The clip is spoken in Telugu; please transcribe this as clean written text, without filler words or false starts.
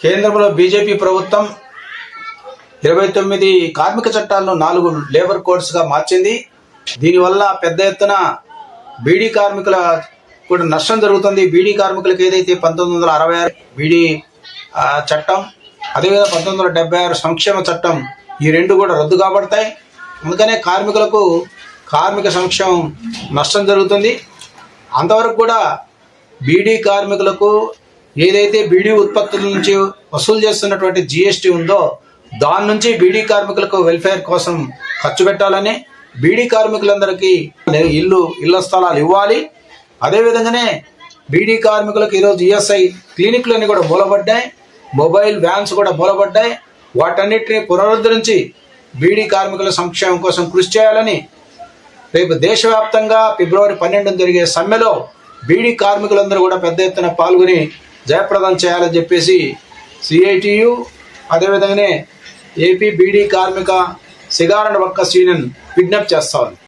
కేంద్రంలో బీజేపీ ప్రభుత్వం 29 కార్మిక చట్టాలను 4 లేబర్ కోడ్స్గా మార్చింది. దీనివల్ల పెద్ద ఎత్తున బీడీ కార్మికుల కూడా నష్టం జరుగుతుంది. బీడీ కార్మికులకు ఏదైతే 1966 బీడీ చట్టం, అదేవిధంగా 1976 సంక్షేమ చట్టం, ఈ రెండు కూడా రద్దు కాబడతాయి. అందుకనే కార్మికులకు కార్మిక సంక్షేమం నష్టం జరుగుతుంది. అంతవరకు కూడా బీడీ కార్మికులకు ఏదైతే బీడీ ఉత్పత్తుల నుంచి వసూలు చేస్తున్నటువంటి జిఎస్టీ ఉందో దాని నుంచి బీడీ కార్మికులకు వెల్ఫేర్ కోసం ఖర్చు పెట్టాలని, బీడీ కార్మికులందరికీ ఇళ్ల స్థలాలు ఇవ్వాలి. అదేవిధంగానే బీడీ కార్మికులకు ఈరోజు ఈఎస్ఐ క్లినిక్లన్నీ కూడా మూలబడ్డాయి, మొబైల్ వ్యాన్స్ కూడా మూలబడ్డాయి. వాటన్నిటిని పునరుద్ధరించి బీడీ కార్మికుల సంక్షేమం కోసం కృషి చేయాలని రేపు దేశవ్యాప్తంగా ఫిబ్రవరి 12 జరిగే సమ్మెలో బీడీ కార్మికులందరూ కూడా పెద్ద ఎత్తున పాల్గొని జయప్రదం చేయాలని చెప్పేసి సిఐటియు, అదేవిధంగానే ఏపీ బీడీ కార్మిక సిగార్ అండ్ వర్కర్స్ యూనియన్ విజ్ఞప్తి చేస్తా ఉంది.